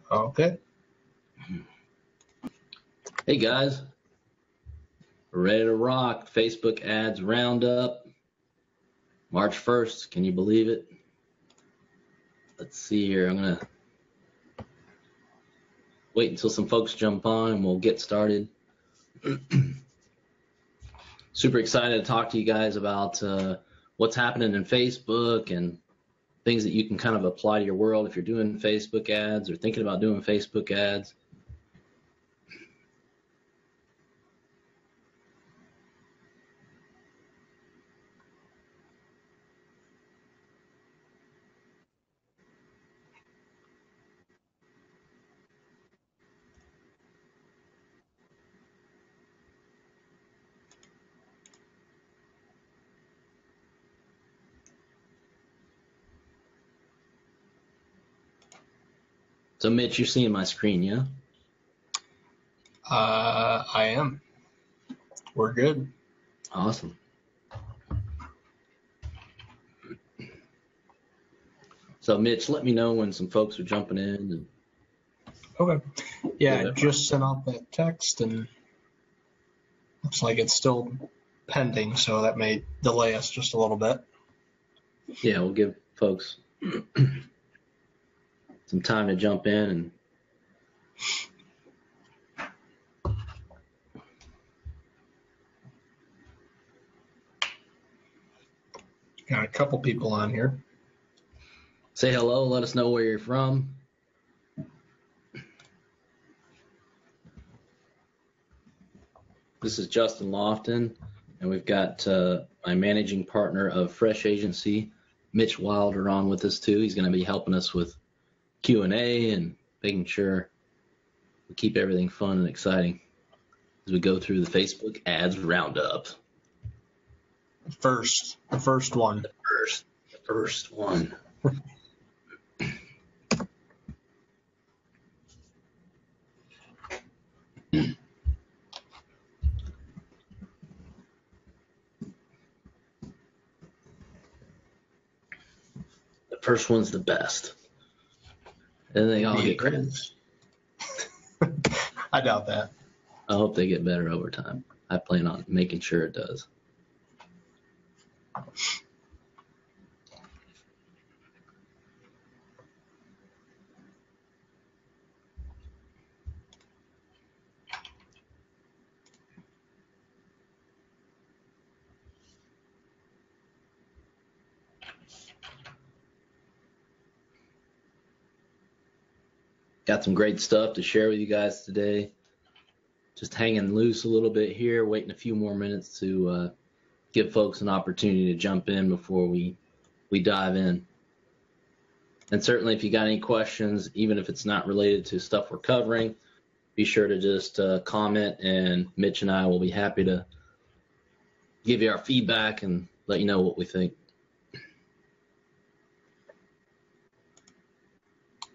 Okay. Hey guys, we're ready to rock. Facebook ads roundup, March 1st. Can you believe it? Let's see here. I'm gonna wait until some folks jump on and we'll get started. Super excited to talk to you guys about what's happening in Facebook and things that you can kind of apply to your world if you're doing Facebook ads or thinking about doing Facebook ads. So Mitch, you're seeing my screen, yeah? I am. We're good. Awesome. So Mitch, let me know when some folks are jumping in. And Okay. Yeah, I just sent out that text and looks like it's still pending, so that may delay us just a little bit. yeah, we'll give folks some time to jump in. And Got a couple people on here. say hello, let us know where you're from. This is Justin Lofton, and we've got my managing partner of Fresh Agency, Mitch Wilder, on with us too. He's going to be helping us with Q&A and making sure we keep everything fun and exciting as we go through the Facebook ads roundup. The first one. The first one. The first one's the best. And they all get credits. I doubt that. I hope they get better over time. I plan on making sure it does. Got some great stuff to share with you guys today. Just hanging loose a little bit here, waiting a few more minutes to give folks an opportunity to jump in before we dive in. And certainly if you got any questions, even if it's not related to stuff we're covering, be sure to just comment, and Mitch and I will be happy to give you our feedback and let you know what we think.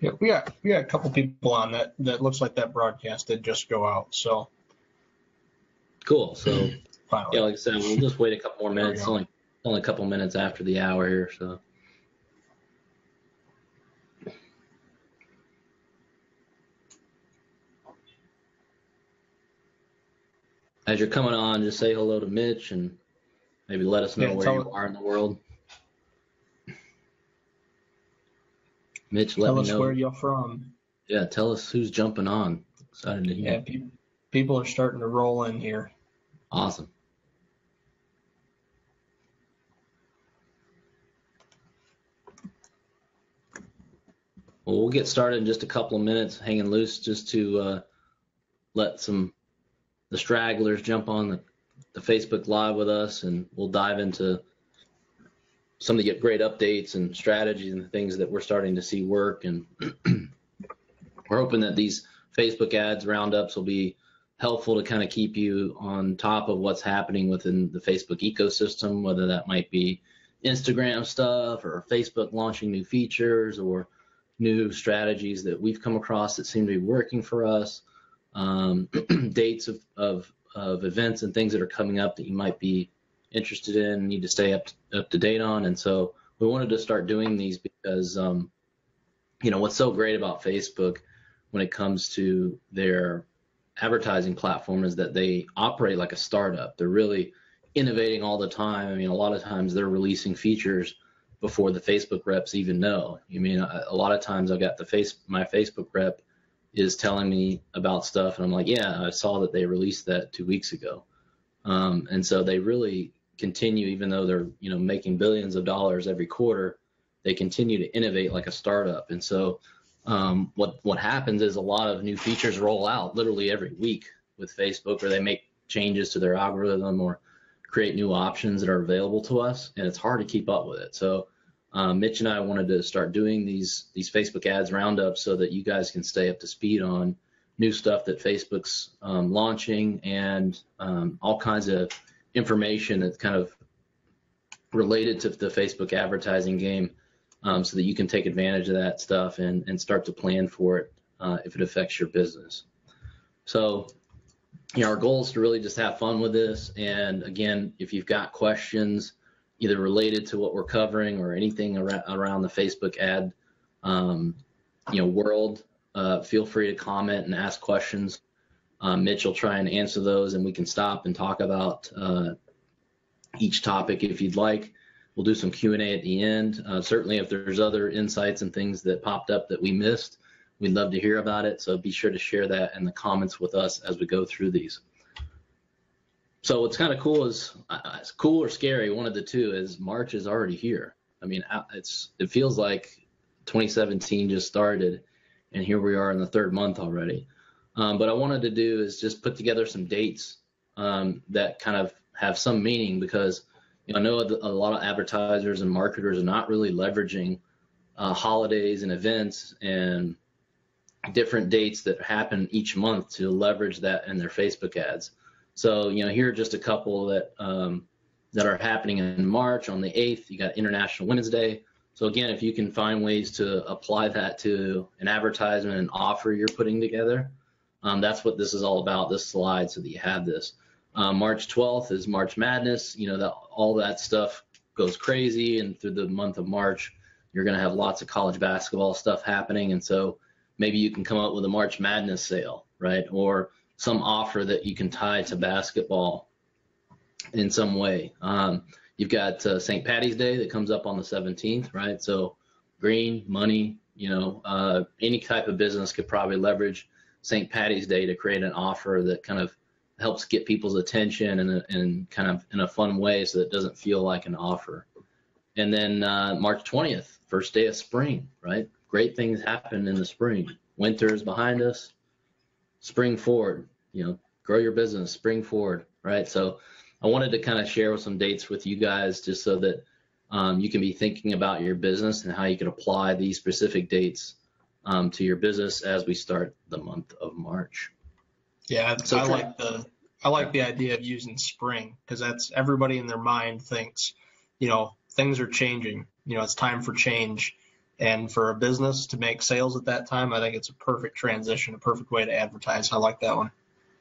Yeah, we got a couple people on that looks like that broadcast did just go out. So cool. So finally. yeah, like I said, we'll just wait a couple more minutes. Only a couple minutes after the hour here. So as you're coming on, just say hello to Mitch and maybe let us know where you are in the world. Mitch, let me know. Tell us where you're from. Yeah, tell us who's jumping on. Excited to hear. Yeah, people are starting to roll in here. Awesome. Well, we'll get started in just a couple of minutes, hanging loose just to let the stragglers jump on the Facebook Live with us, and we'll dive into some of the great updates and strategies and the things that we're starting to see work. And we're hoping that these Facebook ads roundups will be helpful to kind of keep you on top of what's happening within the Facebook ecosystem, whether that might be Instagram stuff or Facebook launching new features or new strategies that we've come across that seem to be working for us, dates of events and things that are coming up that you might be interested in and need to stay up to date on. And so we wanted to start doing these because, what's so great about Facebook, when it comes to their advertising platform is that they operate like a startup. They're really innovating all the time. I mean, a lot of times they're releasing features before the Facebook reps even know. I mean, a lot of times I got my Facebook rep is telling me about stuff, and I'm like, yeah, I saw that they released that 2 weeks ago. And so they really continue, even though they're making billions of dollars every quarter, they continue to innovate like a startup. And so what happens is a lot of new features roll out literally every week with Facebook, or they make changes to their algorithm or create new options that are available to us, and it's hard to keep up with it. So Mitch and I wanted to start doing these Facebook ads roundups so that you guys can stay up to speed on new stuff that Facebook's launching, and all kinds of information that's kind of related to the Facebook advertising game, so that you can take advantage of that stuff and start to plan for it if it affects your business. So our goal is to really just have fun with this. And again, if you've got questions either related to what we're covering or anything around the Facebook ad world, feel free to comment and ask questions. Mitch will try and answer those, and we can stop and talk about each topic if you'd like. We'll do some Q&A at the end. Certainly if there's other insights and things that popped up that we missed, we'd love to hear about it. So be sure to share that in the comments with us as we go through these. So what's kind of cool is, it's cool or scary, one of the two, is March is already here. I mean, it feels like 2017 just started, and here we are in the third month already. But I wanted to do is just put together some dates that kind of have some meaning, because I know a lot of advertisers and marketers are not really leveraging holidays and events and different dates that happen each month to leverage that in their Facebook ads. So, here are just a couple that are happening in March. On the 8th, you got International Women's Day. So again, if you can find ways to apply that to an advertisement and offer you're putting together, that's what this is all about, this slide, so that you have this. March 12th is March Madness. All that stuff goes crazy, and through the month of March, you're going to have lots of college basketball stuff happening. And so maybe you can come up with a March Madness sale, right? Or some offer that you can tie to basketball in some way. You've got St. Patty's Day that comes up on the 17th, right? So green, money, any type of business could probably leverage St. Patty's Day to create an offer that kind of helps get people's attention and kind of in a fun way, so that it doesn't feel like an offer. And then March 20th, first day of spring, right? Great things happen in the spring. Winter is behind us. Spring forward, grow your business, spring forward, right? So I wanted to kind of share some dates with you guys, just so that you can be thinking about your business and how you can apply these specific dates to your business as we start the month of March. Yeah, so I like the idea of using spring, because that's everybody in their mind thinks, things are changing. It's time for change. And for a business to make sales at that time, I think it's a perfect transition, a perfect way to advertise. I like that one.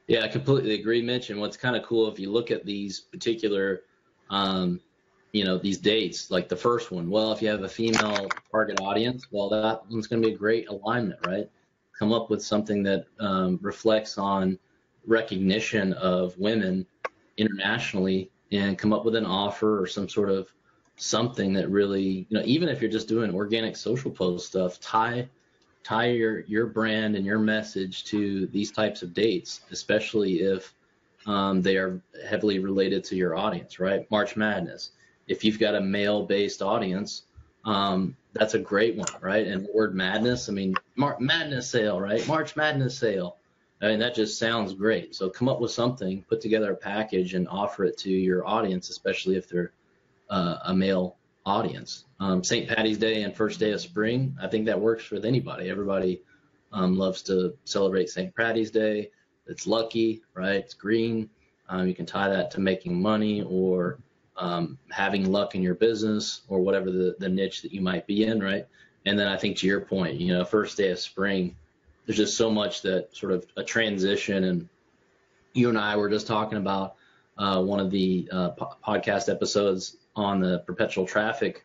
Yeah, I completely agree, Mitch. And what's kind of cool, if you look at these particular, these dates, like the first one, well, if you have a female target audience, well, that one's going to be a great alignment, right? Come up with something that reflects on recognition of women internationally, and come up with an offer or some sort of something that really, even if you're just doing organic social post stuff, tie your brand and your message to these types of dates, especially if they are heavily related to your audience, right? March Madness. If you've got a male-based audience, that's a great one, right? And the word madness, I mean, madness sale, right? March Madness sale. I mean, that just sounds great. So come up with something, put together a package, and offer it to your audience, especially if they're a male audience. St. Patty's Day and first day of spring, I think that works with anybody. Everybody loves to celebrate St. Patty's Day. It's lucky, right? It's green. You can tie that to making money, or having luck in your business, or whatever the niche that you might be in, right? And then I think to your point, first day of spring, there's just so much that sort of a transition. And you and I were just talking about one of the podcast episodes on the Perpetual Traffic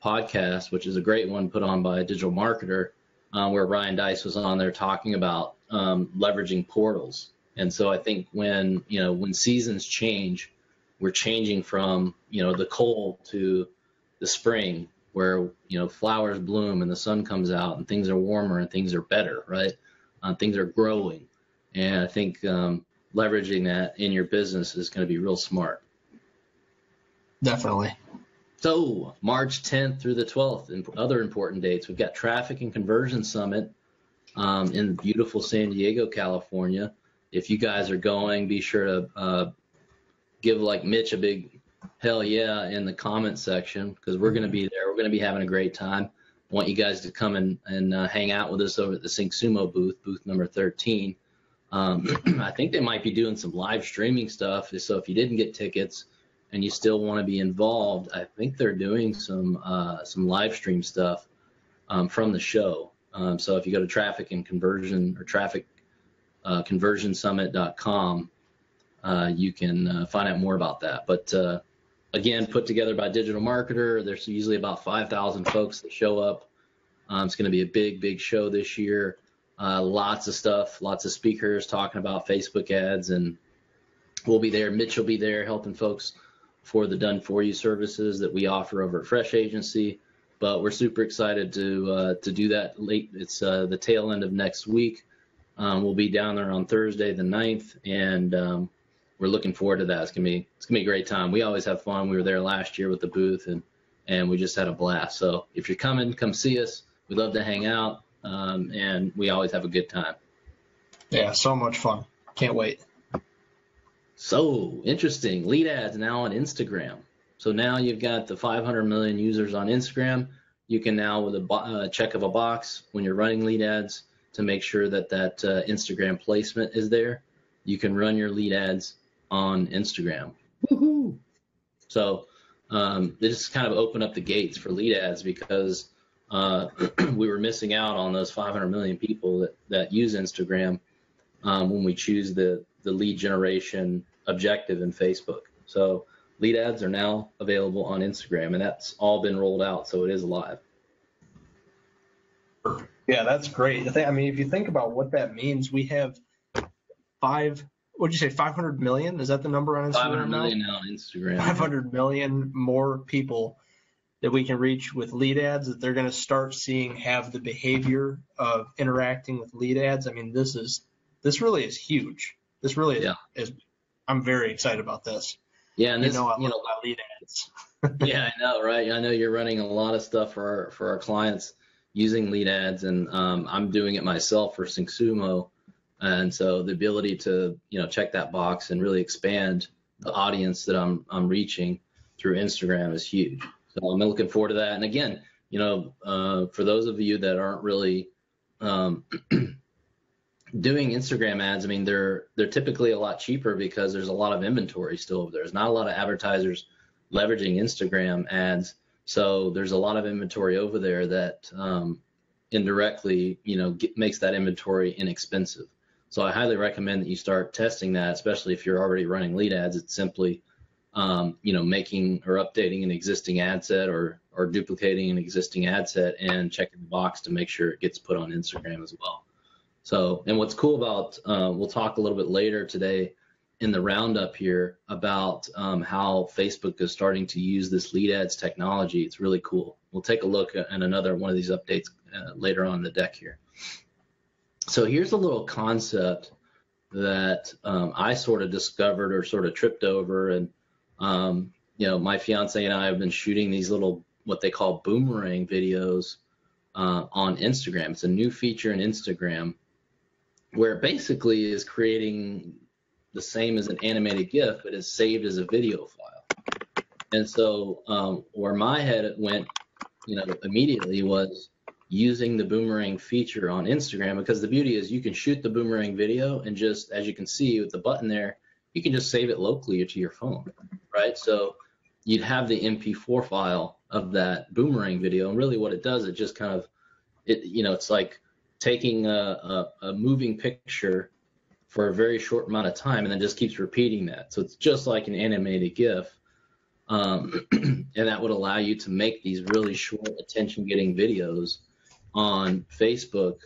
podcast, which is a great one put on by a digital marketer. where Ryan Dice was on there talking about leveraging portals. And so I think when seasons change, we're changing from, the cold to the spring, where, flowers bloom and the sun comes out and things are warmer and things are better, right? Things are growing. And I think leveraging that in your business is going to be real smart. Definitely. So March 10th through the 12th, and other important dates, we've got Traffic and Conversion Summit in beautiful San Diego, California. If you guys are going, be sure to give like Mitch a big hell yeah in the comment section, because we're going to be there. We're going to be having a great time. I want you guys to come and hang out with us over at the SyncSumo booth number 13. I think they might be doing some live streaming stuff. So if you didn't get tickets and you still want to be involved, I think they're doing some live stream stuff from the show. So if you go to Traffic and Conversion or trafficconversionsummit.com, you can find out more about that. But again, put together by Digital Marketer. There's usually about 5,000 folks that show up. It's going to be a big show this year. Lots of stuff, lots of speakers talking about Facebook ads, and we'll be there. Mitch will be there helping folks for the done-for-you services that we offer over at Fresh Agency. But we're super excited to do that late. It's the tail end of next week. We'll be down there on Thursday the 9th, and we're looking forward to that. It's gonna be a great time. We always have fun. We were there last year with the booth, and we just had a blast. So if you're coming, come see us. We'd love to hang out, and we always have a good time. Yeah, so much fun. Can't wait. So interesting. Lead ads now on Instagram. So now you've got the 500 million users on Instagram. You can now, with a check of a box, when you're running lead ads, to make sure that Instagram placement is there, you can run your lead ads on Instagram. Woohoo! So this kind of opened up the gates for lead ads, because we were missing out on those 500 million people that use Instagram when we choose the lead generation objective in Facebook. So lead ads are now available on Instagram, and that's all been rolled out, so it is live. Yeah, that's great. I mean, if you think about what that means, we have 500 million? Is that the number on Instagram? 500 million now on Instagram. 500 million more people that we can reach with lead ads, that they're going to start seeing have the behavior of interacting with lead ads. I mean, this really is huge. This really is. I'm very excited about this. Yeah, and I love my lead ads. Yeah, I know, right? I know you're running a lot of stuff for our clients using lead ads, and I'm doing it myself for SyncSumo. And so the ability to, check that box and really expand the audience that I'm reaching through Instagram is huge. So I'm looking forward to that. And again, for those of you that aren't really doing Instagram ads, I mean, they're typically a lot cheaper because there's a lot of inventory still over there. There's not a lot of advertisers leveraging Instagram ads. So there's a lot of inventory over there that indirectly, makes that inventory inexpensive. So I highly recommend that you start testing that, especially if you're already running lead ads. It's simply, making or updating an existing ad set or duplicating an existing ad set and checking the box to make sure it gets put on Instagram as well. So, and what's cool about, we'll talk a little bit later today in the roundup here about how Facebook is starting to use this lead ads technology. It's really cool. We'll take a look at another one of these updates later on in the deck here. So here's a little concept that I sort of discovered or sort of tripped over, and my fiance and I have been shooting these little, what they call boomerang videos on Instagram. It's a new feature in Instagram where it basically is creating the same as an animated GIF, but is saved as a video file. And so where my head went, immediately was using the boomerang feature on Instagram, because the beauty is you can shoot the boomerang video and just, as you can see with the button there, you can just save it locally to your phone, right? So you'd have the MP4 file of that boomerang video, and really what it does, it just kind of, it's like taking a moving picture for a very short amount of time and then just keeps repeating that. So it's just like an animated GIF, and that would allow you to make these really short attention-getting videos on Facebook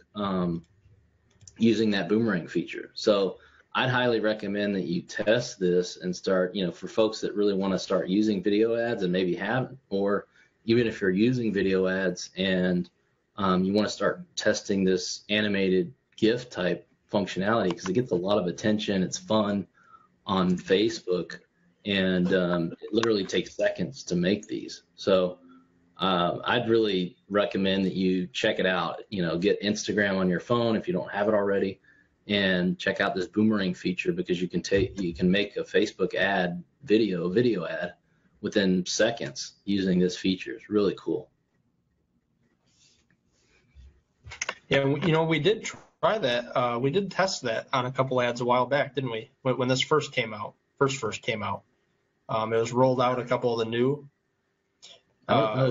using that boomerang feature. So I'd highly recommend that you test this and start, for folks that really want to start using video ads and maybe haven't, or even if you're using video ads and you want to start testing this animated GIF type functionality, because it gets a lot of attention. It's fun on Facebook, and it literally takes seconds to make these. So I'd really recommend that you check it out. Get Instagram on your phone if you don't have it already, and check out this boomerang feature, because you can make a Facebook ad, video ad within seconds using this feature. It's really cool. Yeah, we did try that. We did test that on a couple ads a while back, didn't we? When this first came out. It was rolled out a couple of the new. I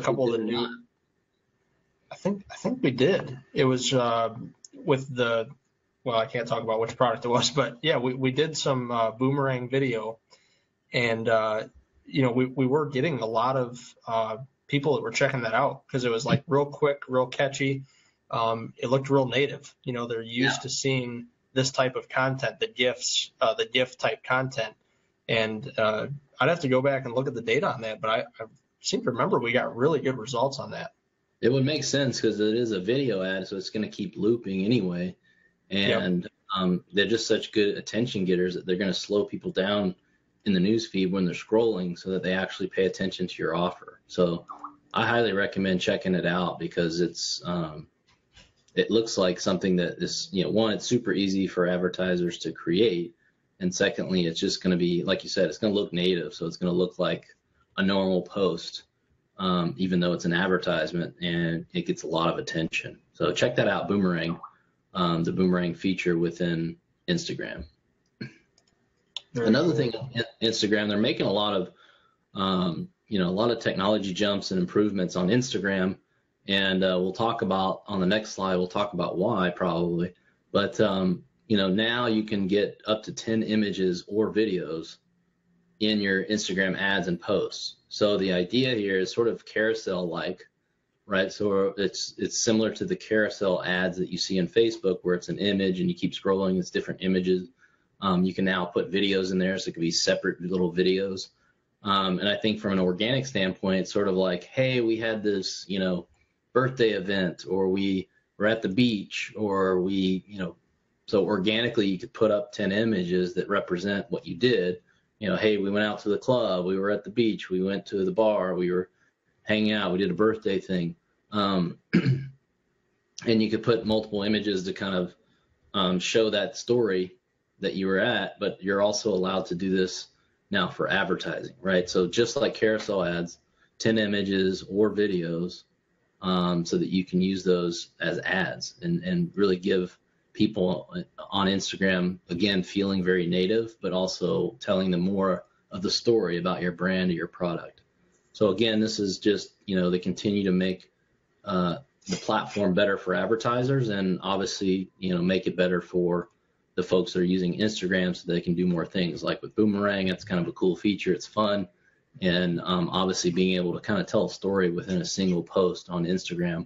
think we did. It was with the. Well, I can't talk about which product it was, but yeah, we did some boomerang video, and we were getting a lot of people that were checking that out, because it was like real quick, real catchy. It looked real native. They're used to seeing this type of content, the GIF type content. And I'd have to go back and look at the data on that, but I seem to remember we got really good results on that. It would make sense, because it is a video ad, so it's going to keep looping anyway. And they're just such good attention getters that they're going to slow people down in the news feed when they're scrolling, so that they actually pay attention to your offer. So I highly recommend checking it out, because it looks like something that is, one, it's super easy for advertisers to create. And secondly, it's just going to be, like you said, it's going to look native. So it's going to look like a normal post, even though it's an advertisement, and it gets a lot of attention. So check that out, Boomerang, the Boomerang feature within Instagram. Another thing, Instagram, they're making a lot of technology jumps and improvements on Instagram. And we'll talk about, on the next slide, we'll talk about why probably. But, now you can get up to 10 images or videos in your Instagram ads and posts. So the idea here is sort of carousel-like, right? So it's similar to the carousel ads that you see in Facebook, where it's an image and you keep scrolling, it's different images. You can now put videos in there, so it could be separate little videos. And I think from an organic standpoint, it's sort of like, hey, we had this, birthday event, or we were at the beach, or so organically you could put up 10 images that represent what you did. Hey, we went out to the club, we were at the beach, we went to the bar, we were hanging out, we did a birthday thing. And you could put multiple images to kind of show that story that you were at, but you're also allowed to do this now for advertising, right? So just like carousel ads, 10 images or videos, so that you can use those as ads and really give people on Instagram, again, feeling very native, but also telling them more of the story about your brand or your product. So again, this is just, they continue to make the platform better for advertisers, and obviously, make it better for the folks that are using Instagram, so they can do more things. Like with Boomerang, it's kind of a cool feature. It's fun. And obviously being able to kind of tell a story within a single post on Instagram,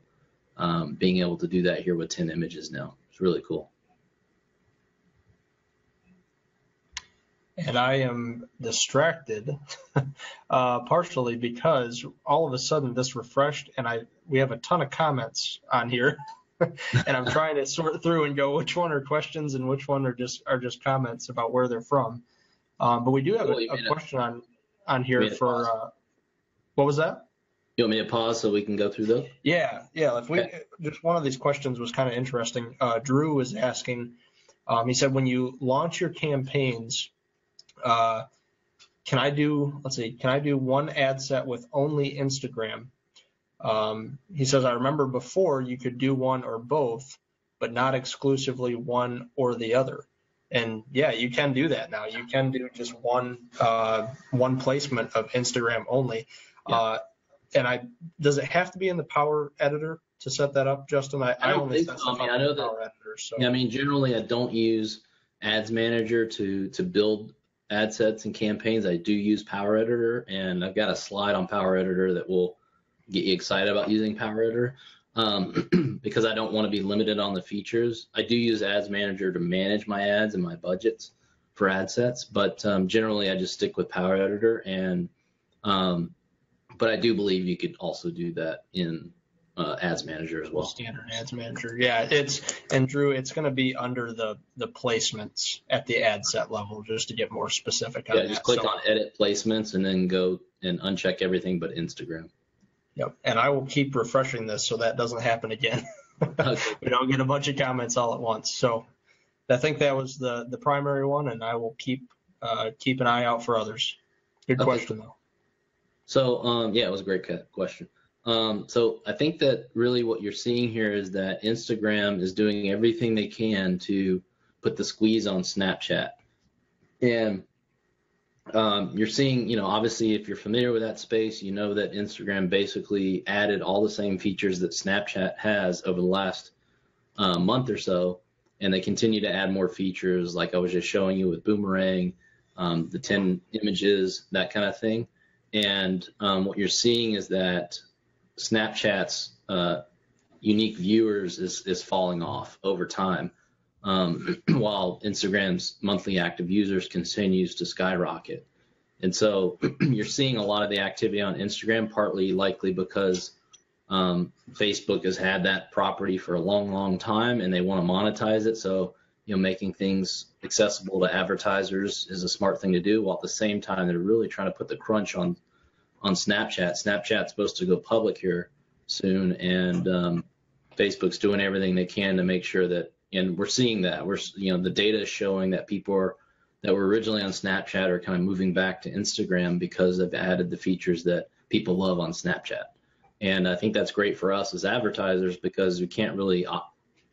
being able to do that here with 10 images now. It's really cool. And I am distracted partially because all of a sudden this refreshed, and we have a ton of comments on here. And I'm trying to sort through and go which one are questions and which one are just comments about where they're from. But we do have a question on here for what was that? You want me to pause so we can go through those? Yeah. If we just one of these questions was kind of interesting. Drew was asking. He said, when you launch your campaigns, can I do one ad set with only Instagram? He says, I remember before you could do one or both, but not exclusively one or the other. And yeah, you can do that now. You can do just one placement of Instagram only. Yeah. Does it have to be in the Power Editor to set that up, Justin? I only set stuff up in the Power Editor. So. Yeah, generally I don't use Ads Manager to build ad sets and campaigns. I do use Power Editor, and I've got a slide on Power Editor that will get you excited about using Power Editor. because I don't want to be limited on the features. I do use Ads Manager to manage my ads and my budgets for ad sets, but generally I just stick with Power Editor. And but I do believe you could also do that in Ads Manager as well. Standard Ads Manager, yeah. And Drew, it's going to be under the placements at the ad set level, just to get more specific on that. Yeah, just click on Edit Placements and then go and uncheck everything but Instagram. Yep, and I will keep refreshing this so that doesn't happen again. Okay. We don't get a bunch of comments all at once. So I think that was the primary one, and I will keep an eye out for others. Good question, though. So yeah, it was a great question. So I think that really what you're seeing here is that Instagram is doing everything they can to put the squeeze on Snapchat. And you're seeing, obviously if you're familiar with that space, you know that Instagram basically added all the same features that Snapchat has over the last month or so. And they continue to add more features, like I was just showing you with Boomerang, the 10 images, that kind of thing. And what you're seeing is that Snapchat's unique viewers is falling off over time, while Instagram's monthly active users continues to skyrocket. And so you're seeing a lot of the activity on Instagram, partly likely because Facebook has had that property for a long, long time, and they want to monetize it. So, making things accessible to advertisers is a smart thing to do, while at the same time they're really trying to put the crunch on Snapchat. Snapchat's supposed to go public here soon, and Facebook's doing everything they can to make sure that, and we're seeing that. The data is showing that people that were originally on Snapchat are kind of moving back to Instagram because they've added the features that people love on Snapchat. And I think that's great for us as advertisers, because we can't really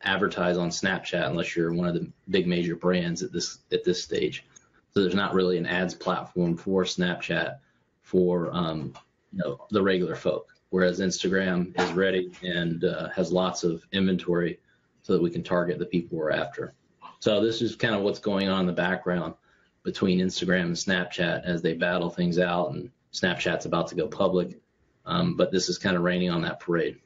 advertise on Snapchat unless you're one of the big major brands at this stage. So there's not really an ads platform for Snapchat for the regular folk, whereas Instagram is ready and has lots of inventory so that we can target the people we're after. So this is kind of what's going on in the background between Instagram and Snapchat as they battle things out, and Snapchat's about to go public, but this is kind of raining on that parade.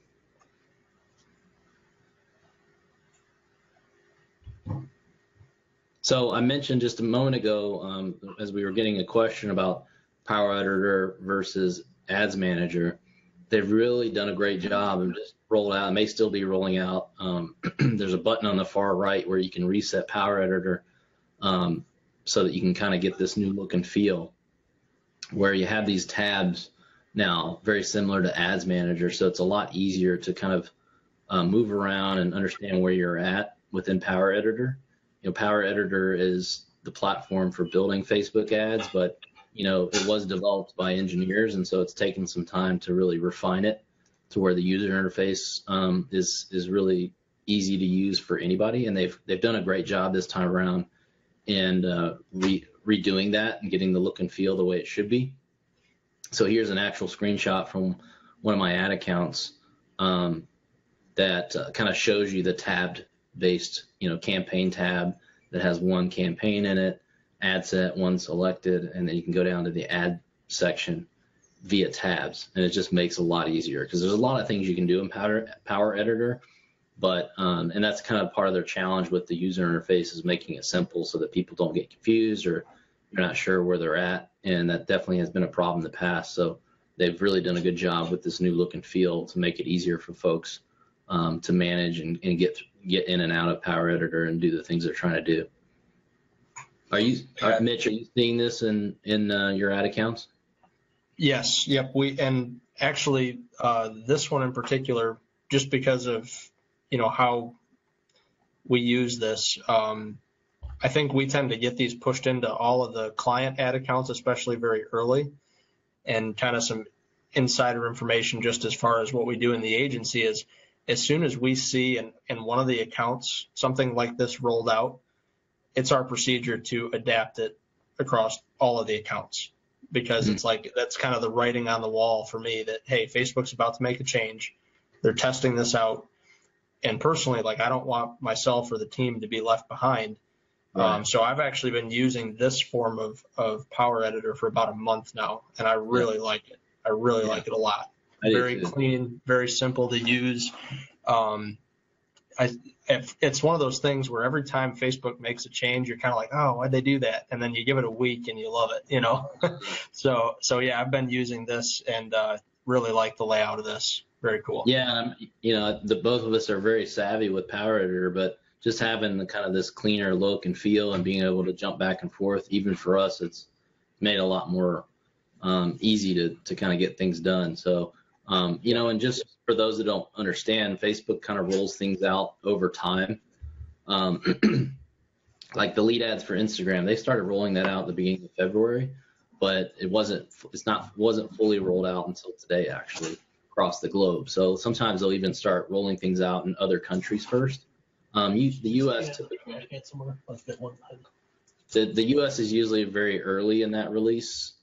So I mentioned just a moment ago, as we were getting a question about Power Editor versus Ads Manager, they've really done a great job and just rolled out, and may still be rolling out. There's a button on the far right where you can reset Power Editor so that you can kind of get this new look and feel, where you have these tabs now very similar to Ads Manager. So it's a lot easier to kind of move around and understand where you're at within Power Editor. Power Editor is the platform for building Facebook ads, but it was developed by engineers, and so it's taken some time to really refine it to where the user interface is really easy to use for anybody. And they've done a great job this time around in redoing that and getting the look and feel the way it should be. So here's an actual screenshot from one of my ad accounts that kind of shows you the tabbed based, campaign tab that has one campaign in it, ad set, one selected, and then you can go down to the ad section via tabs, and it just makes it a lot easier, because there's a lot of things you can do in Power Editor, but and that's kind of part of their challenge with the user interface, is making it simple so that people don't get confused or you're not sure where they're at, and that definitely has been a problem in the past. So they've really done a good job with this new look and feel to make it easier for folks to manage and get in and out of Power Editor and do the things they're trying to do. Mitch, are you seeing this in your ad accounts? Yes. Yep. And actually, this one in particular, just because of how we use this, I think we tend to get these pushed into all of the client ad accounts, especially very early, and kind of some insider information just as far as what we do in the agency is, as soon as we see in one of the accounts something like this rolled out, it's our procedure to adapt it across all of the accounts, because it's like, that's kind of the writing on the wall for me that, hey, Facebook's about to make a change. They're testing this out. And personally, I don't want myself or the team to be left behind. Right. So I've actually been using this form of Power Editor for about a month now, and I really like it. I really like it a lot. very clean, very simple to use. It's one of those things where every time Facebook makes a change, you're kind of like, oh, why'd they do that? And then you give it a week and you love it, you know? So yeah, I've been using this and really like the layout of this. Very cool. Yeah, you know, both of us are very savvy with Power Editor, but just having the kind of this cleaner look and feel and being able to jump back and forth, even for us, it's made it a lot more easy to kind of get things done. So, you know, and just for those that don't understand, Facebook kind of rolls things out over time. Like the lead ads for Instagram, they started rolling that out at the beginning of February, but it wasn't fully rolled out until today, actually, across the globe. So sometimes they'll even start rolling things out in other countries first. The U.S. The U.S. is usually very early in that release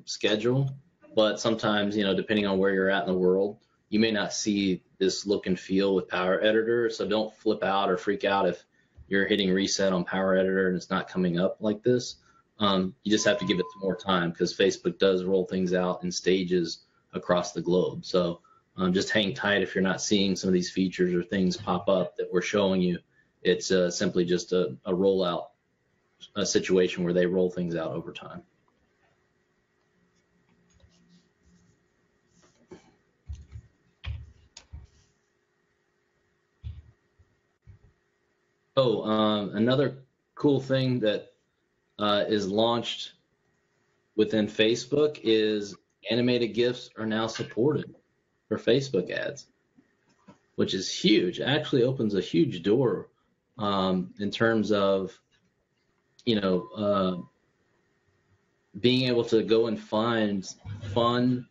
schedule, but sometimes, you know, depending on where you're at in the world, you may not see this look and feel with Power Editor. So don't flip out or freak out if you're hitting reset on Power Editor and it's not coming up like this. You just have to give it some more time because Facebook does roll things out in stages across the globe. So just hang tight if you're not seeing some of these features or things pop up that we're showing you. It's simply just a rollout, a situation where they roll things out over time. Another cool thing that is launched within Facebook is animated GIFs are now supported for Facebook ads, which is huge. It actually opens a huge door in terms of, you know, being able to go and find fun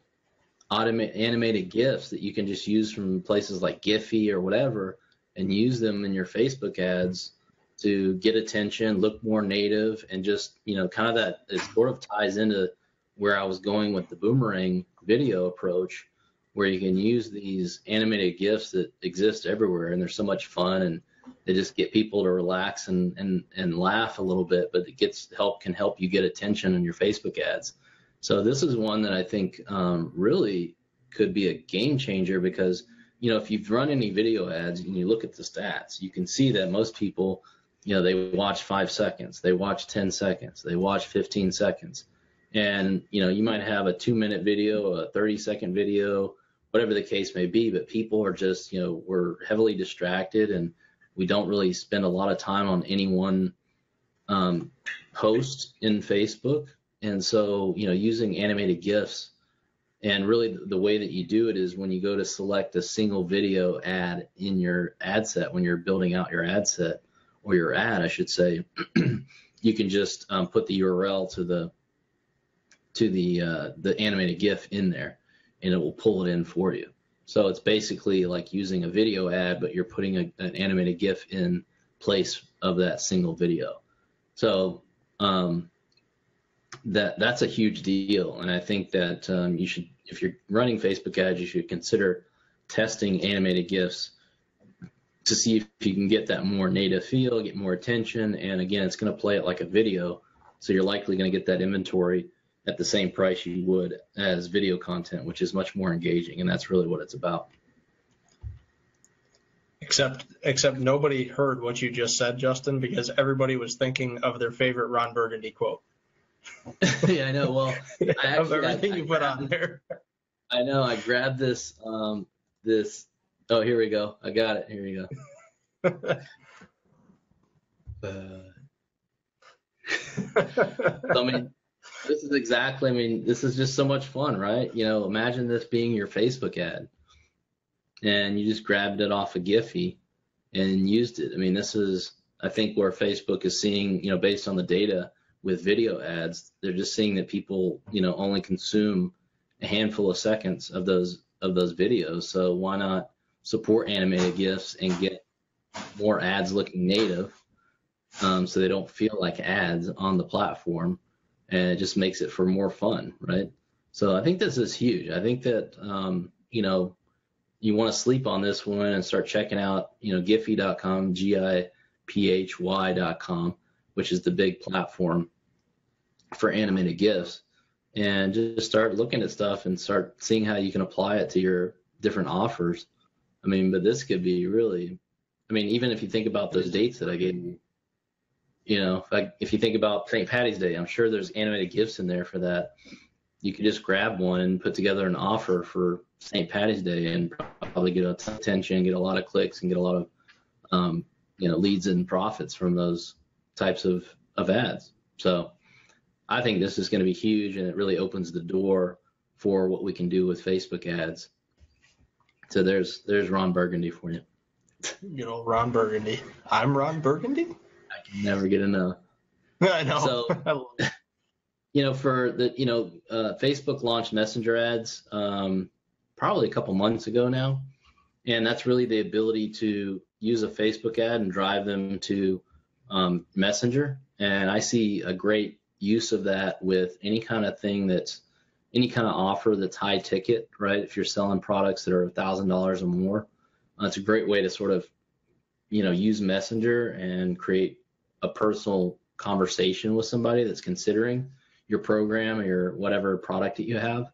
animated GIFs that you can just use from places like Giphy or whatever and use them in your Facebook ads to get attention, look more native, and just, you know, kind of that, it sort of ties into where I was going with the boomerang video approach, where you can use these animated GIFs that exist everywhere, and they're so much fun, and they just get people to relax and laugh a little bit, but it can help you get attention in your Facebook ads. So this is one that I think really could be a game changer because, you know, if you've run any video ads and you look at the stats, you can see that most people, you know, they watch 5 seconds, they watch 10 seconds, they watch 15 seconds. And, you know, you might have a 2-minute video, a 30-second video, whatever the case may be, but people are just, you know, we're heavily distracted and we don't really spend a lot of time on any one post in Facebook. And so, you know, using animated GIFs, and really the way that you do it is when you go to select a single video ad in your ad set, when you're building out your ad set, or your ad, I should say, you can just put the URL to the animated GIF in there, and it will pull it in for you. So it's basically like using a video ad, but you're putting an animated GIF in place of that single video. So that's a huge deal, and I think that you should, if you're running Facebook ads, you should consider testing animated GIFs to see if you can get that more native feel, get more attention, and again, it's going to play it like a video, so you're likely going to get that inventory at the same price you would as video content, which is much more engaging, and that's really what it's about. Except nobody heard what you just said, Justin, because everybody was thinking of their favorite Ron Burgundy quote. Yeah, I know. Well, of everything you put on there. I know. I grabbed this. Oh, here we go. I got it. Here we go. So, I mean, this is just so much fun, right? You know, imagine this being your Facebook ad, and you just grabbed it off of Giphy and used it. I mean, this is, I think, where Facebook is seeing, you know, based on the data with video ads, they're just seeing that people, you know, only consume a handful of seconds of those videos. So why not support animated GIFs and get more ads looking native, so they don't feel like ads on the platform, and it just makes it for more fun, right? So I think this is huge. I think that you know, you want to sleep on this one and start checking out, you know, Giphy.com, GIPHY.com, which is the big platform for animated GIFs. and just start looking at stuff and start seeing how you can apply it to your different offers. I mean, but this could be really, I mean, even if you think about those dates that I gave you, you know, if you think about St. Patty's Day, I'm sure there's animated GIFs in there for that. You could just grab one and put together an offer for St. Patty's Day and probably get a ton of attention, get a lot of clicks, and get a lot of, you know, leads and profits from those types of ads. So I think this is going to be huge, and it really opens the door for what we can do with Facebook ads. So there's Ron Burgundy for you. You know, Ron Burgundy. I'm Ron Burgundy? I can never get enough. I know. So, you know, for the, you know, Facebook launched Messenger ads probably a couple months ago now. And that's really the ability to use a Facebook ad and drive them to Messenger. And I see a great use of that with any kind of thing that's, any kind of offer that's high ticket, right? If you're selling products that are $1,000 or more, it's a great way to sort of, you know, use Messenger and create a personal conversation with somebody that's considering your program or your whatever product that you have.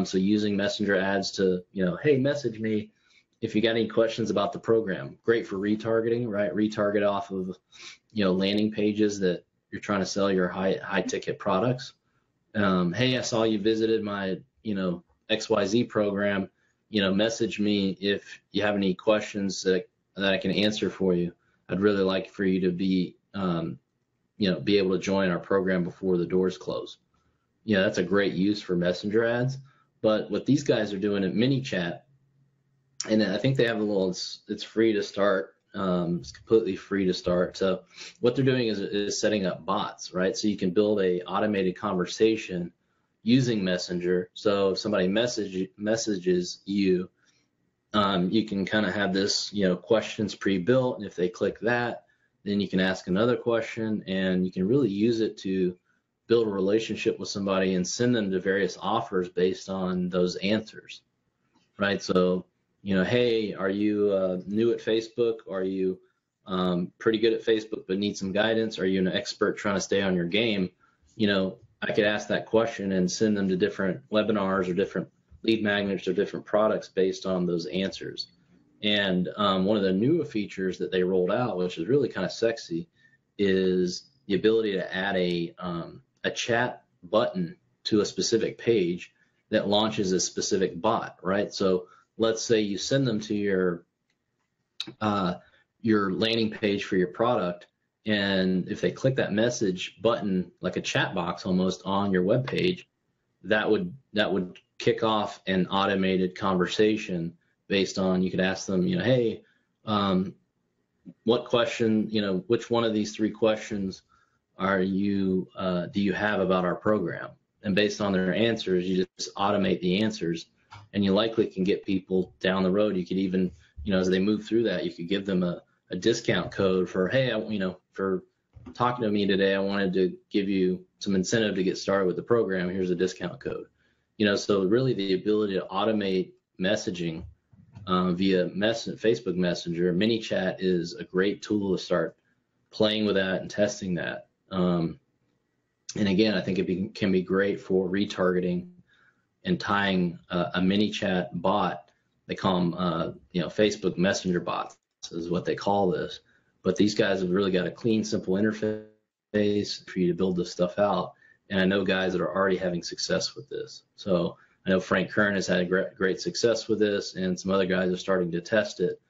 So using Messenger ads to, you know, hey, message me if you got any questions about the program. Great for retargeting, right? Retarget off of, you know, landing pages that you're trying to sell your high ticket products. Hey, I saw you visited my, you know, XYZ program, you know, message me if you have any questions that I can answer for you. I'd really like for you to be, you know, be able to join our program before the doors close. Yeah, that's a great use for Messenger ads. But what these guys are doing at MANYCHAT, and I think they have a little, it's free to start. It's completely free to start. So what they're doing is setting up bots, right? So you can build a automated conversation using Messenger. So if somebody messages you, you can kind of have this, you know, questions pre-built. And if they click that, then you can ask another question, and you can really use it to build a relationship with somebody and send them to various offers based on those answers, right? So, you know, hey, are you new at Facebook? Are you pretty good at Facebook but need some guidance? Are you an expert trying to stay on your game? You know, I could ask that question and send them to different webinars or different lead magnets or different products based on those answers. And one of the newer features that they rolled out, which is really kind of sexy, is the ability to add a chat button to a specific page that launches a specific bot, right? So let's say you send them to your landing page for your product, and if they click that message button, like a chat box almost on your web page, that would kick off an automated conversation based on, you could ask them, you know, hey, what question, you know, which one of these 3 questions are you do you have about our program? And based on their answers, you just automate the answers, and you likely can get people down the road. You could even, you know, as they move through that, you could give them a discount code for, hey, you know, for talking to me today, I wanted to give you some incentive to get started with the program. Here's a discount code. You know, so really the ability to automate messaging via Facebook Messenger, MANYCHAT is a great tool to start playing with that and testing that. And again, I think it can be great for retargeting and tying a MANYCHAT bot. They call them, you know, Facebook Messenger bots is what they call this. But these guys have really got a clean, simple interface for you to build this stuff out. And I know guys that are already having success with this. So I know Frank Kern has had great success with this, and some other guys are starting to test it.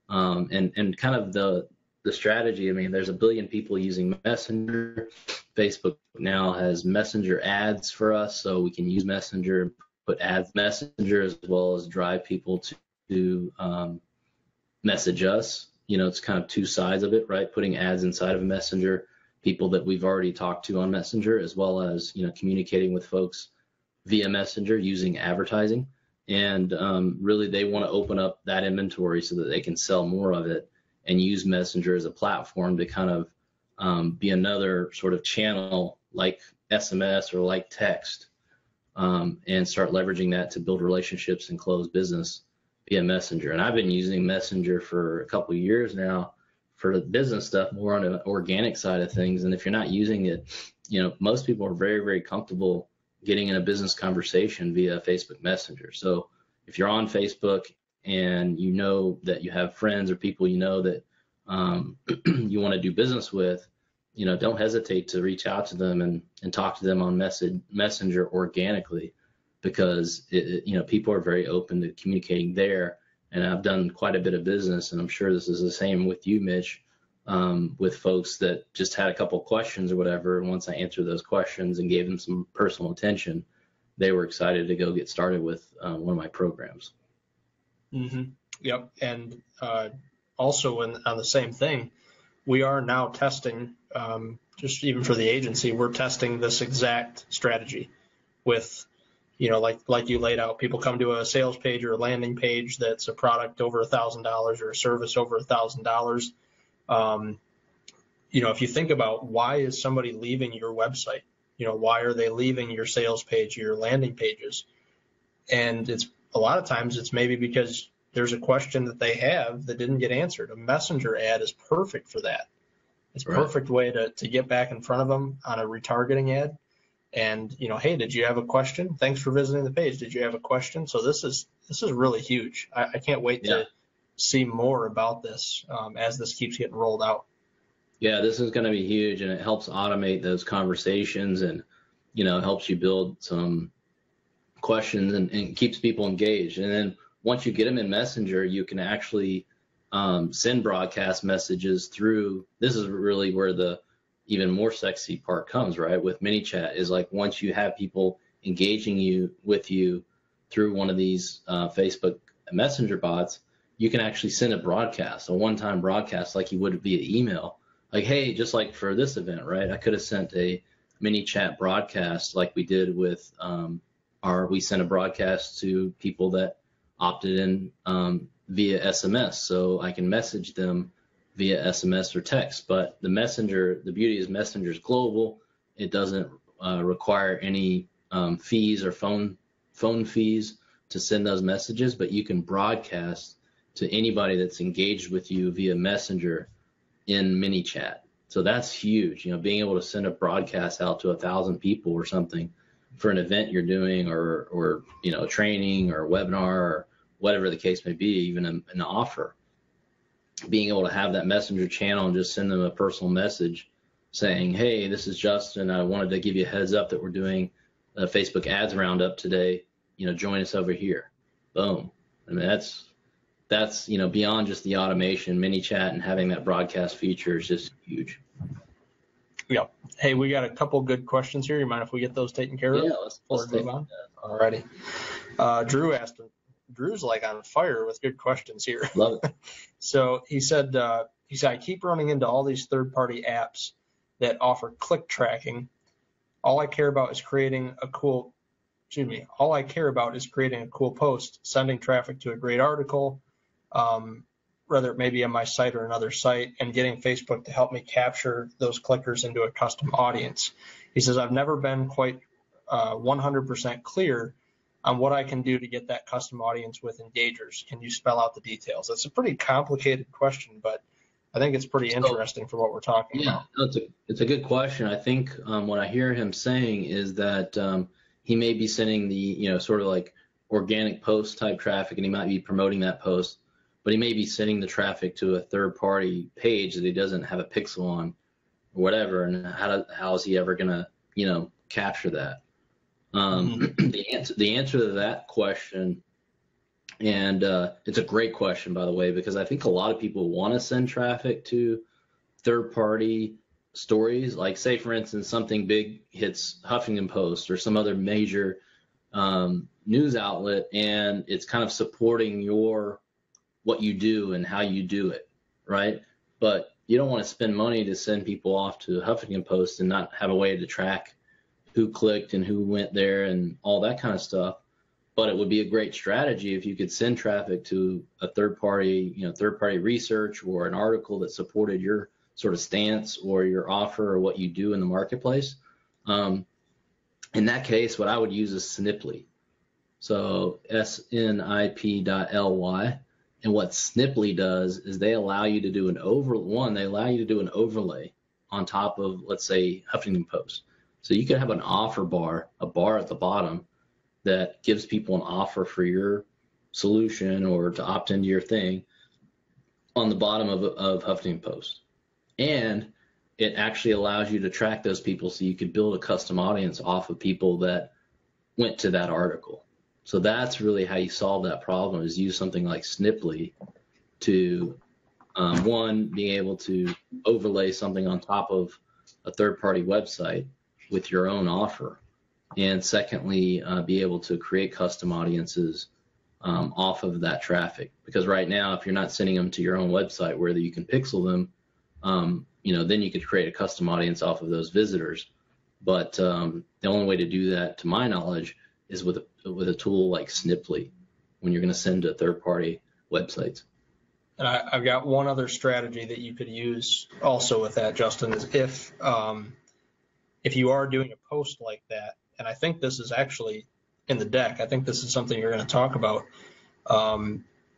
And kind of the strategy, I mean, there's a billion people using Messenger. Facebook now has Messenger ads for us, so we can use Messenger, put ads Messenger, as well as drive people to message us. You know, it's kind of 2 sides of it, right? Putting ads inside of a Messenger, people that we've already talked to on Messenger, as well as, you know, communicating with folks via Messenger using advertising. And really they want to open up that inventory so that they can sell more of it and use Messenger as a platform to kind of be another sort of channel like SMS or like text, and start leveraging that to build relationships and close business via Messenger. And I've been using Messenger for a couple of years now for the business stuff, more on the organic side of things. And if you're not using it, you know, most people are very, very comfortable getting in a business conversation via Facebook Messenger. So if you're on Facebook and you know that you have friends or people you know that you want to do business with, don't hesitate to reach out to them and talk to them on Messenger organically, because people are very open to communicating there. And I've done quite a bit of business, and I'm sure this is the same with you, Mitch, with folks that just had a couple questions or whatever. And once I answered those questions and gave them some personal attention, they were excited to go get started with one of my programs. Mm-hmm. Yep. And also on the same thing, we are now testing, just even for the agency, we're testing this exact strategy with, like you laid out. People come to a sales page or a landing page that's a product over $1,000 or a service over $1,000. If you think about why is somebody leaving your website, why are they leaving your sales page, your landing pages? And it's a lot of times it's maybe because there's a question that they have that didn't get answered. A messenger ad is perfect for that. It's a perfect way to get back in front of them on a retargeting ad. And, hey, did you have a question? Thanks for visiting the page. Did you have a question? So this is really huge. I can't wait to see more about this as this keeps getting rolled out. Yeah, this is going to be huge, and it helps automate those conversations, and, helps you build some questions and keeps people engaged. And then once you get them in Messenger, you can actually send broadcast messages through. This is really where the even more sexy part comes, right? With MANYCHAT is like, once you have people engaging with you through one of these Facebook Messenger bots, you can actually send a broadcast, a one-time broadcast, like you would via email. Like, hey, just like for this event, right? I could have sent a MANYCHAT broadcast like we did with we sent a broadcast to people that opted in via SMS, so I can message them via SMS or text. But the beauty is Messenger is global. It doesn't require any fees or phone fees to send those messages, but you can broadcast to anybody that's engaged with you via Messenger in MANYCHAT. So that's huge. Being able to send a broadcast out to 1,000 people or something for an event you're doing, or training or webinar or whatever the case may be, even an offer. Being able to have that Messenger channel and just send them a personal message saying, hey, this is Justin. I wanted to give you a heads up that we're doing a Facebook ads roundup today. Join us over here. Boom. I mean, that's beyond just the automation. MANYCHAT and having that broadcast feature is just huge. Yeah. Hey, we got a couple good questions here. You mind if we get those taken care of? Yeah, let's move on. Alrighty. Drew asked him. Drew's like on fire with good questions here. Love it. So he said, I keep running into all these third-party apps that offer click tracking. All I care about is creating a cool post, sending traffic to a great article, whether it may be on my site or another site, and getting Facebook to help me capture those clickers into a custom audience. He says, I've never been quite 100% clear on what I can do to get that custom audience with engagers. Can you spell out the details? It's a pretty complicated question, but I think it's pretty interesting for what we're talking about. It's a good question. I think what I hear him saying is that he may be sending the, sort of like organic post type traffic, and he might be promoting that post, but he may be sending the traffic to a third party page that he doesn't have a pixel on or whatever. And how is he ever going to, capture that? The answer to that question, and it's a great question, by the way, because I think a lot of people want to send traffic to third-party stories. Like, say, for instance, something big hits Huffington Post or some other major news outlet, and it's kind of supporting what you do and how you do it, right? But you don't want to spend money to send people off to Huffington Post and not have a way to track who clicked and who went there and all that kind of stuff. But it would be a great strategy if you could send traffic to a third party research or an article that supported your sort of stance or your offer or what you do in the marketplace. In that case, what I would use is Sniply. So snip.ly. And what Sniply does is they allow you to do an overlay on top of, let's say, Huffington Post. So you could have an offer bar, a bar at the bottom that gives people an offer for your solution or to opt into your thing on the bottom of Huffington Post. And it actually allows you to track those people, so you could build a custom audience off of people that went to that article. So that's really how you solve that problem, is use something like Sniply to, one, being able to overlay something on top of a third-party website with your own offer. And secondly, be able to create custom audiences off of that traffic. Because right now, if you're not sending them to your own website where you can pixel them, then you could create a custom audience off of those visitors. But the only way to do that, to my knowledge, is with a tool like Sniply when you're going to send to third-party websites. And I've got one other strategy that you could use also with that, Justin, is if you are doing a post like that, and I think this is actually in the deck, I think this is something you're going to talk about,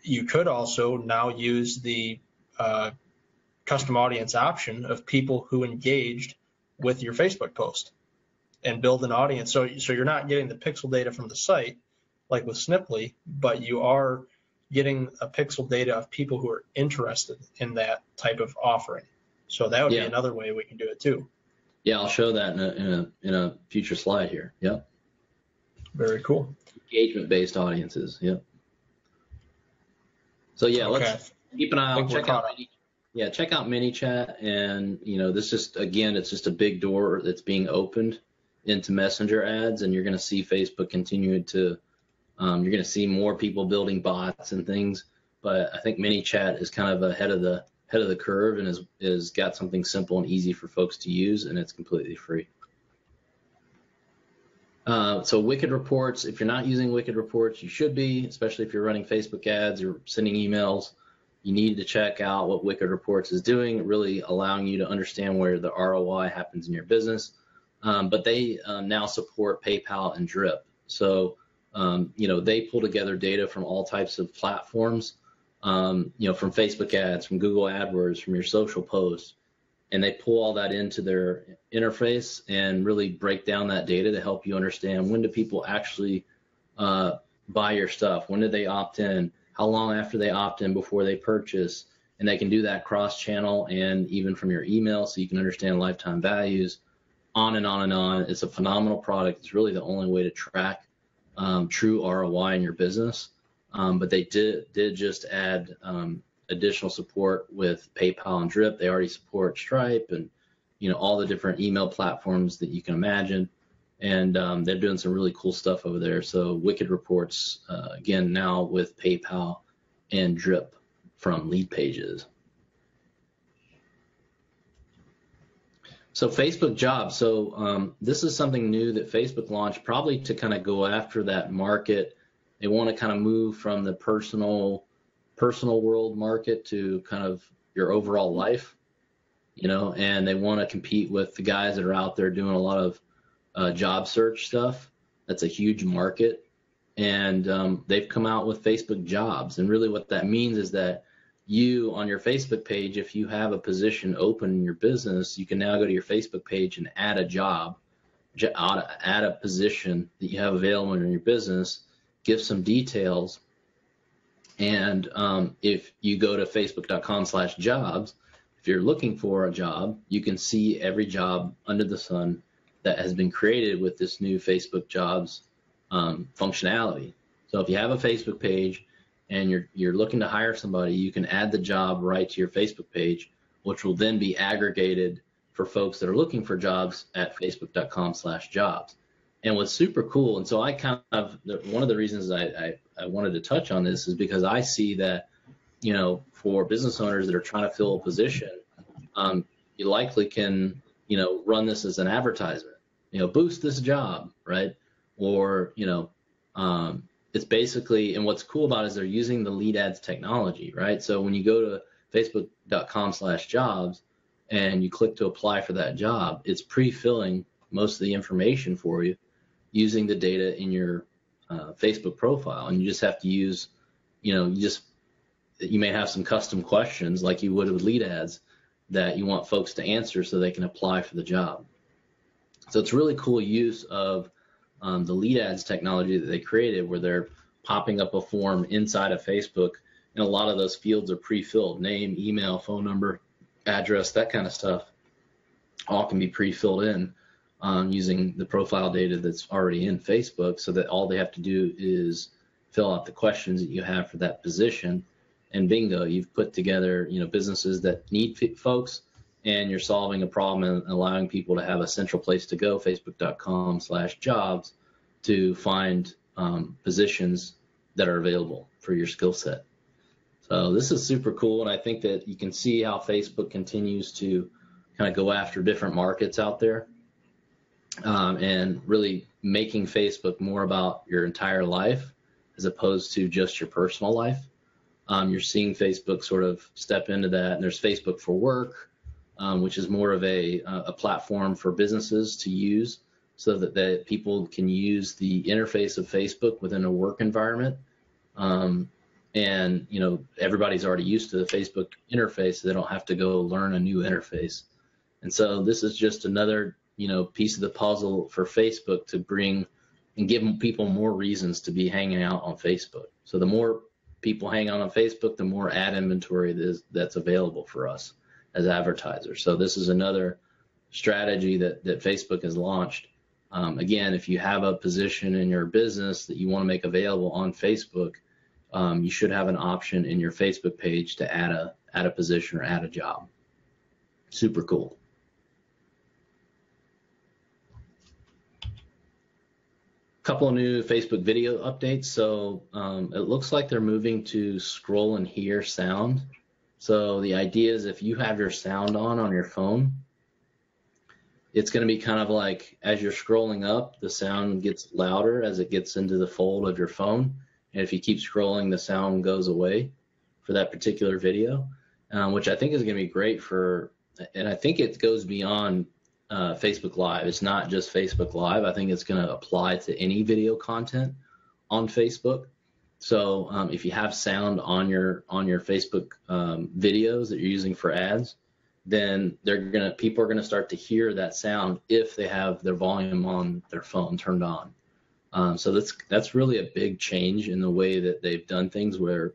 you could also now use the custom audience option of people who engaged with your Facebook post and build an audience. So you're not getting the pixel data from the site like with Sniply, but you are getting a pixel data of people who are interested in that type of offering. So that would be another way we can do it too. Yeah, I'll show that in a future slide here. Yep. Very cool. Engagement-based audiences. Yep. So yeah, let's keep an eye out. Check out MANYCHAT, and this it's just a big door that's being opened into Messenger ads, and you're going to see Facebook continue to. You're going to see more people building bots and things, but I think MANYCHAT is kind of ahead of the curve and is got something simple and easy for folks to use, and it's completely free. So Wicked Reports, if you're not using Wicked Reports, you should be, especially if you're running Facebook ads or sending emails. You need to check out what Wicked Reports is doing, really allowing you to understand where the ROI happens in your business. But they now support PayPal and Drip. So, they pull together data from all types of platforms, from Facebook ads, from Google AdWords, from your social posts, and they pull all that into their interface and really break down that data to help you understand when do people actually buy your stuff, when did they opt in, how long after they opt in before they purchase, and they can do that cross-channel and even from your email, so you can understand lifetime values, on and on and on. It's a phenomenal product. It's really the only way to track true ROI in your business. But they did just add additional support with PayPal and Drip. They already support Stripe and all the different email platforms that you can imagine. And they're doing some really cool stuff over there. So Wicked Reports, again, now with PayPal and Drip from Lead Pages. So Facebook Jobs. So this is something new that Facebook launched, probably to kind of go after that market. They want to kind of move from the personal world market to kind of your overall life, and they want to compete with the guys that are out there doing a lot of job search stuff. That's a huge market, and they've come out with Facebook Jobs. And really what that means is that you, on your Facebook page, if you have a position open in your business, you can now go to your Facebook page and add a job, add a position that you have available in your business, give some details, and if you go to facebook.com/jobs, if you're looking for a job, you can see every job under the sun that has been created with this new Facebook Jobs functionality. So if you have a Facebook page and you're looking to hire somebody, you can add the job right to your Facebook page, which will then be aggregated for folks that are looking for jobs at facebook.com/jobs. And what's super cool, and so I kind of, one of the reasons I wanted to touch on this is because I see that, for business owners that are trying to fill a position, you likely can, run this as an advertisement, boost this job, right? Or, it's basically, and what's cool about it is they're using the lead ads technology, right? So when you go to facebook.com/jobs and you click to apply for that job, it's pre-filling most of the information for you using the data in your Facebook profile. And you just have to use, you may have some custom questions like you would with lead ads that you want folks to answer so they can apply for the job. So it's really cool use of the lead ads technology that they created, where they're popping up a form inside of Facebook, and a lot of those fields are pre-filled: name, email, phone number, address, that kind of stuff. All can be pre-filled in using the profile data that's already in Facebook, so that all they have to do is fill out the questions that you have for that position, and bingo, you've put together, businesses that need folks, and you're solving a problem and allowing people to have a central place to go, facebook.com/jobs, to find positions that are available for your skill set. So this is super cool, and I think that you can see how Facebook continues to kind of go after different markets out there, and really making Facebook more about your entire life as opposed to just your personal life. You're seeing Facebook sort of step into that, and there's Facebook for Work, which is more of a platform for businesses to use, so that people can use the interface of Facebook within a work environment. And everybody's already used to the Facebook interface, so they don't have to go learn a new interface. And so this is just another piece of the puzzle for Facebook to bring and give people more reasons to be hanging out on Facebook. So the more people hang out on Facebook, the more ad inventory that's available for us as advertisers. So this is another strategy that Facebook has launched. Again, if you have a position in your business that you want to make available on Facebook, you should have an option in your Facebook page to add a position or add a job. Super cool. Couple of new Facebook video updates. So it looks like they're moving to scroll and hear sound. So the idea is, if you have your sound on your phone, it's going to be kind of like, as you're scrolling up, the sound gets louder as it gets into the fold of your phone. And if you keep scrolling, the sound goes away for that particular video, which I think is going to be great and I think it goes beyond Facebook Live. It's not just Facebook Live. I think it's going to apply to any video content on Facebook. So if you have sound on your Facebook videos that you're using for ads, then people are gonna start to hear that sound if they have their volume on their phone turned on. So that's really a big change in the way that they've done things, where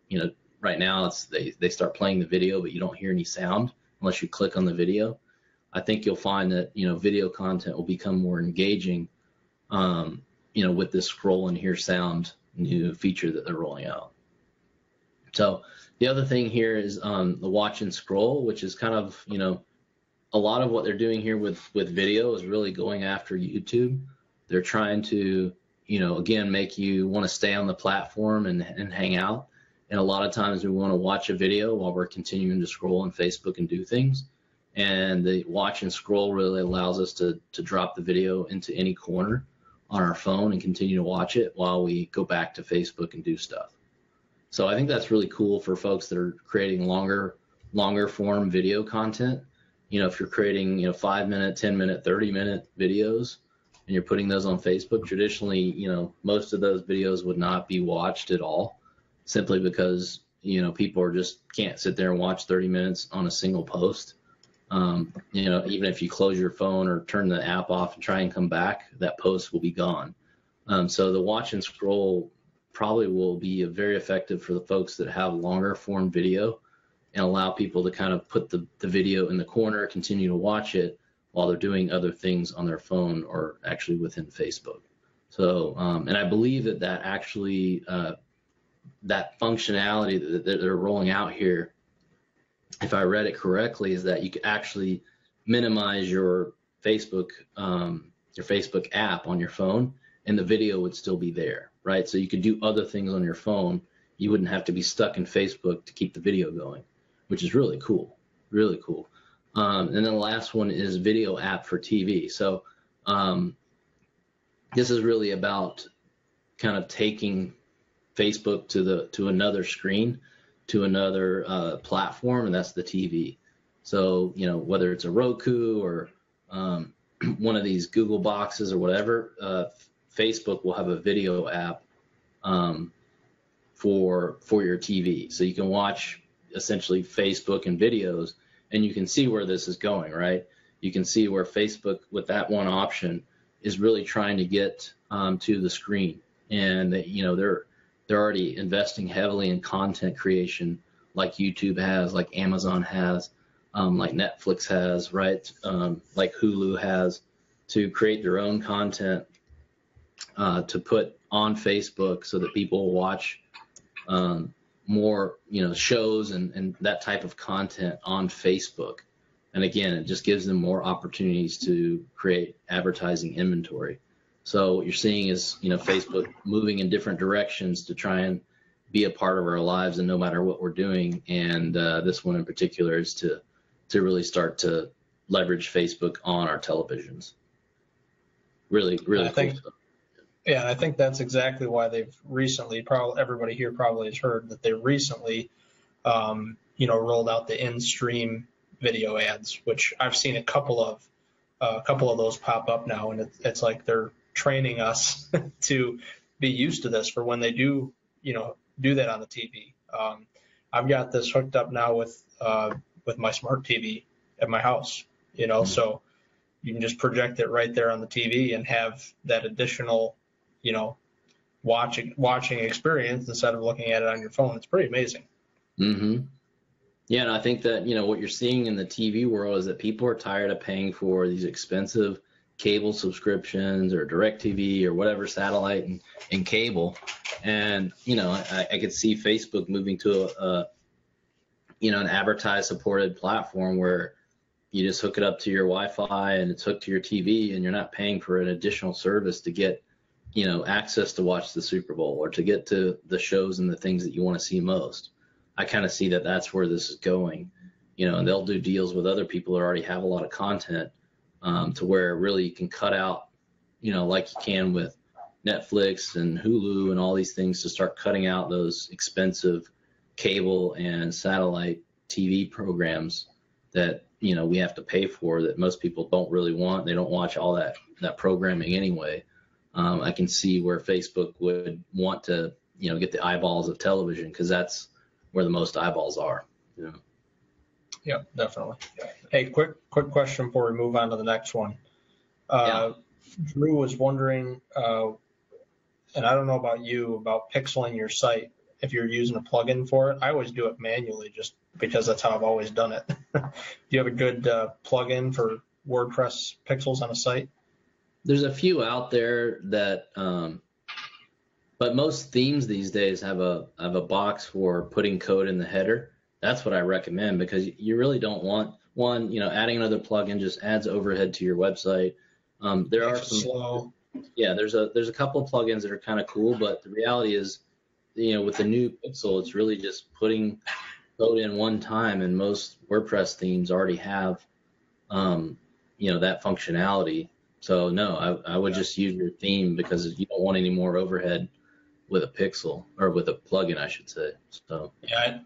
right now they start playing the video, but you don't hear any sound unless you click on the video. I think you'll find that video content will become more engaging with this scroll and hear sound new feature that they're rolling out. So the other thing here is the watch and scroll, which is kind of a lot of what they're doing here with video is really going after YouTube. They're trying to again make you want to stay on the platform and hang out. And a lot of times we want to watch a video while we're continuing to scroll on Facebook and do things. And the watch and scroll really allows us to drop the video into any corner on our phone and continue to watch it while we go back to Facebook and do stuff. So I think that's really cool for folks that are creating longer form video content. If you're creating 5-minute, 10-minute, 30-minute videos and you're putting those on Facebook, traditionally, most of those videos would not be watched at all, simply because people are just can't sit there and watch 30 minutes on a single post. Even if you close your phone or turn the app off and try and come back, that post will be gone. So the watch and scroll probably will be very effective for the folks that have longer form video, and allow people to kind of put the video in the corner, continue to watch it while they're doing other things on their phone or actually within Facebook. So, and I believe that actually, that functionality that they're rolling out here, if I read it correctly, is that you can actually minimize your Facebook app on your phone, and the video would still be there, right? So you could do other things on your phone. You wouldn't have to be stuck in Facebook to keep the video going, which is really cool, really cool. And then the last one is video app for TV. So this is really about kind of taking Facebook to another screen, to another platform, and that's the TV. So whether it's a Roku or one of these Google boxes or whatever, Facebook will have a video app for your TV. So you can watch essentially Facebook and videos, and you can see where this is going, right? you can see where Facebook, with that one option, is really trying to get to the screen. And they're already investing heavily in content creation, like YouTube has, like Amazon has, like Netflix has, right? Like Hulu has, to create their own content to put on Facebook so that people will watch more, shows and that type of content on Facebook. And again, it just gives them more opportunities to create advertising inventory. So what you're seeing is, Facebook moving in different directions to try and be a part of our lives, and no matter what we're doing. And this one in particular is to really start to leverage Facebook on our televisions. Really cool stuff. Yeah, and I think that's exactly why they've recently, probably everybody here probably has heard that they recently, rolled out the in-stream video ads, which I've seen a couple of those pop up now, and it's like they're training us to be used to this for when they do that on the TV. I've got this hooked up now with my smart TV at my house, so you can just project it right there on the TV and have that additional, watching experience instead of looking at it on your phone. It's pretty amazing. Mm-hmm. Yeah, and I think that, what you're seeing in the TV world is that people are tired of paying for these expensive cable subscriptions or DirecTV or whatever, satellite and cable. And, I could see Facebook moving to an advertised supported platform where you just hook it up to your Wi-Fi and it's hooked to your TV, and you're not paying for an additional service to get, access to watch the Super Bowl or to get to the shows and the things that you want to see most. I kind of see that that's where this is going, and they'll do deals with other people that already have a lot of content to where really you can cut out, like you can with Netflix and Hulu and all these things, to start cutting out those expensive cable and satellite TV programs that, we have to pay for, that most people don't really want. They don't watch all that programming anyway. I can see where Facebook would want to, get the eyeballs of television, because that's where the most eyeballs are. Yeah, definitely. Hey, quick question before we move on to the next one. Drew was wondering, and I don't know about you, about pixeling your site if you're using a plugin for it. I always do it manually just because that's how I've always done it. Do you have a good plugin for WordPress pixels on a site? There's a few out there that, but most themes these days have a box for putting code in the header. That's what I recommend, because you really don't want one, adding another plugin just adds overhead to your website. There are some slow. Yeah, there's a couple of plugins that are kind of cool, but the reality is, with the new Pixel, it's really just putting code in one time, and most WordPress themes already have, that functionality. So no, I would just use your theme, because you don't want any more overhead with a Pixel, or with a plugin, I should say. So yeah,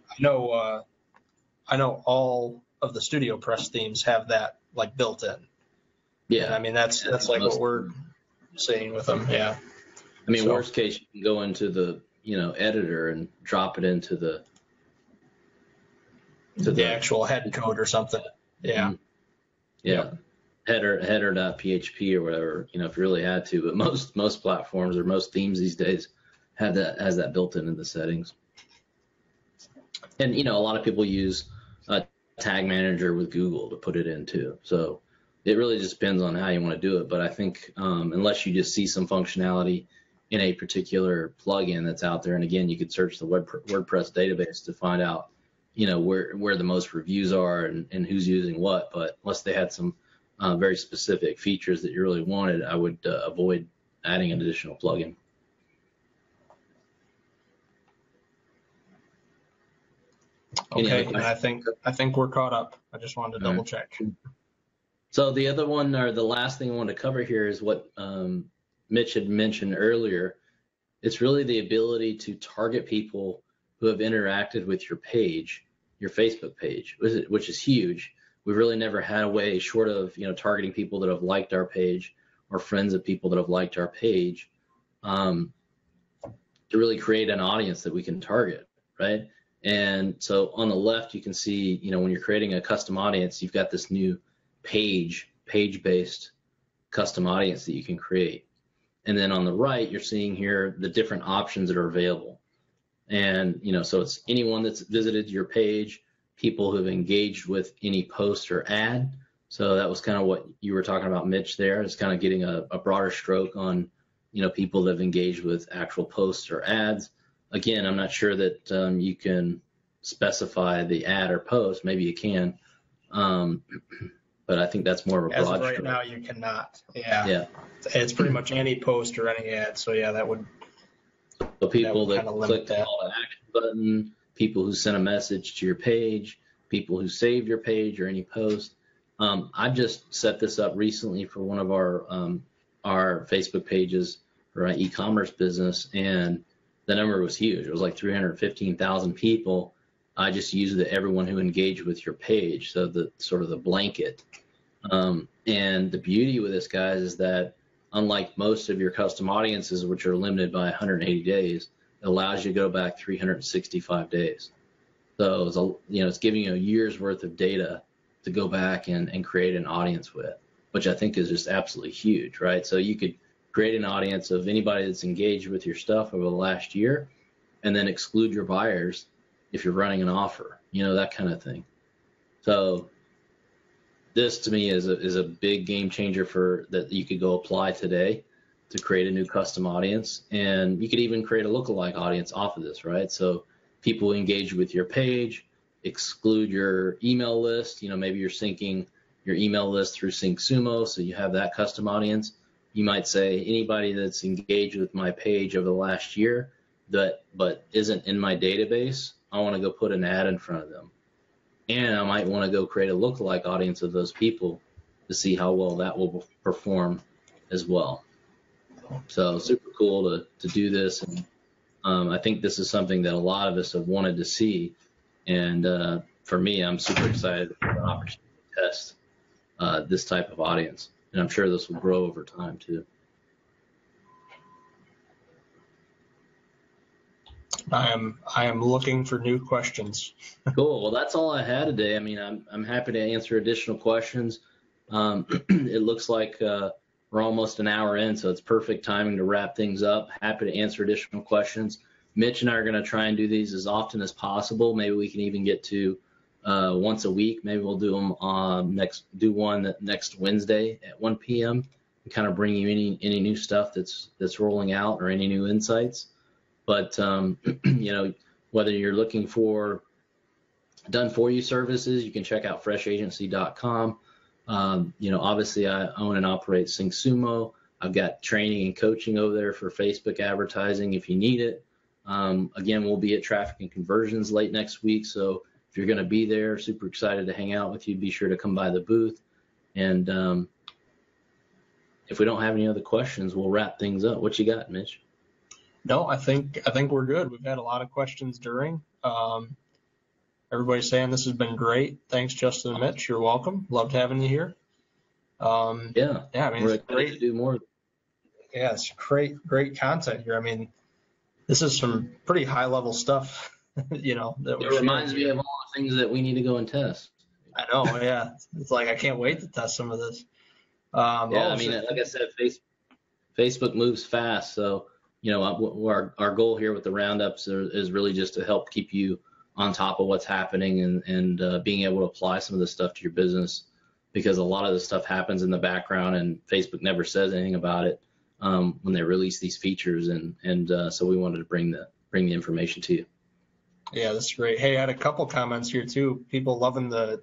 I know all of the Studio Press themes have that like built in. Yeah, and I mean that's like what we're seeing with them. Yeah. I mean, worst case, you can go into the editor and drop it into the actual head code or something. Yeah. Mm-hmm. Yeah. Header.php or whatever, if you really had to. But most platforms, or most themes these days, has that built in the settings. And a lot of people use a tag manager with Google to put it in too. So it really just depends on how you want to do it. But I think unless you just see some functionality in a particular plugin that's out there, and again, you could search the WordPress database to find out, where the most reviews are and who's using what. But unless they had some very specific features that you really wanted, I would avoid adding an additional plugin. Okay, and I think we're caught up. I just wanted to double check. So the other one, or the last thing I wanted to cover here, is what Mitch had mentioned earlier. It's really the ability to target people who have interacted with your page, your Facebook page, which is huge. We've really never had a way, short of targeting people that have liked our page or friends of people that have liked our page, to really create an audience that we can target, right? And so on the left, you can see, when you're creating a custom audience, you've got this new page-based custom audience that you can create. And then on the right, you're seeing here the different options that are available. And, so it's anyone that's visited your page, people who have engaged with any post or ad. So that was kind of what you were talking about, Mitch, there. It's kind of getting a broader stroke on, people that have engaged with actual posts or ads. Again, I'm not sure that you can specify the ad or post. Maybe you can. But I think that's more of a broad stroke. As of right now, you cannot. Yeah. It's pretty much any post or any ad. So, yeah, that would. So people that click the call to action button, people who sent a message to your page, people who saved your page or any post. I just set this up recently for one of our Facebook pages for our e-commerce business, and the number was huge. It was like 315,000 people. I just used everyone who engaged with your page, so the sort of the blanket. And the beauty with this, guys, is that unlike most of your custom audiences, which are limited by 180 days, it allows you to go back 365 days. So it's giving you a year's worth of data to go back and create an audience with, which I think is just absolutely huge, right? So you could create an audience of anybody that's engaged with your stuff over the last year, and then exclude your buyers if you're running an offer, that kind of thing. So this to me is a big game changer that you could go apply today to create a new custom audience. And you could even create a lookalike audience off of this, right? So people who engage with your page, exclude your email list. Maybe you're syncing your email list through SyncSumo, so you have that custom audience. You might say anybody that's engaged with my page over the last year but isn't in my database, I want to go put an ad in front of them. And I might want to go create a lookalike audience of those people to see how well that will perform as well. So super cool to do this. And I think this is something that a lot of us have wanted to see. And for me, I'm super excited for the opportunity to test this type of audience. And I'm sure this will grow over time too. I am looking for new questions. Cool. Well, that's all I had today. I mean, I'm happy to answer additional questions. It looks like we're almost an hour in, so it's perfect timing to wrap things up. Happy to answer additional questions. Mitch and I are going to try and do these as often as possible. Maybe we can even get to once a week. Maybe we'll do them next Wednesday at 1 p.m. and kind of bring you any new stuff that's rolling out or any new insights. But whether you're looking for done-for-you services, you can check out FreshAgency.com. Obviously I own and operate SyncSumo. I've got training and coaching over there for Facebook advertising if you need it. Again, we'll be at Traffic and Conversions late next week, so if you're going to be there, super excited to hang out with you. Be sure to come by the booth. And if we don't have any other questions, we'll wrap things up. What you got, Mitch? No, I think we're good. We've had a lot of questions during. Everybody's saying this has been great. Thanks, Justin and Mitch. You're welcome. Loved having you here. I mean, it's great to do more. Yeah, it's great content here. I mean, this is some pretty high level stuff. That it reminds me of all the things that we need to go and test. I know. Yeah, it's like I can't wait to test some of this. Like I said, Facebook moves fast, so. Our goal here with the roundups is really just to help keep you on top of what's happening and being able to apply some of this stuff to your business, because a lot of this stuff happens in the background and Facebook never says anything about it when they release these features, and so we wanted to bring the information to you. Yeah, that's great. Hey, I had a couple comments here too. People loving the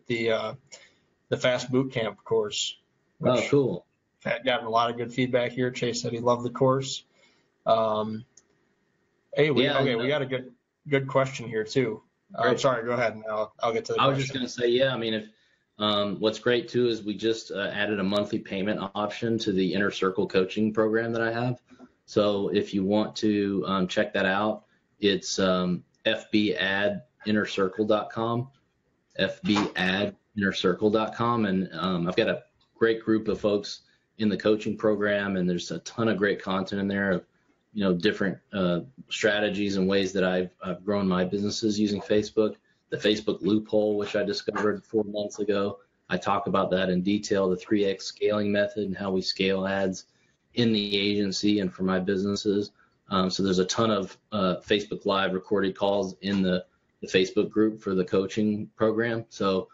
Fast Bootcamp course. Oh, cool. I've gotten a lot of good feedback here. Chase said he loved the course. We got a good question here too. Sorry, go ahead, and I'll get to the question. I was just going to say, if what's great too is we just added a monthly payment option to the Inner Circle coaching program that I have. So if you want to check that out, it's fbadinnercircle.com, fbadinnercircle.com, and I've got a great group of folks in the coaching program, and there's a ton of great content in there of different strategies and ways that I've grown my businesses using Facebook. The Facebook loophole, which I discovered 4 months ago, I talk about that in detail, the 3X scaling method and how we scale ads in the agency and for my businesses. So there's a ton of Facebook Live recorded calls in the Facebook group for the coaching program. So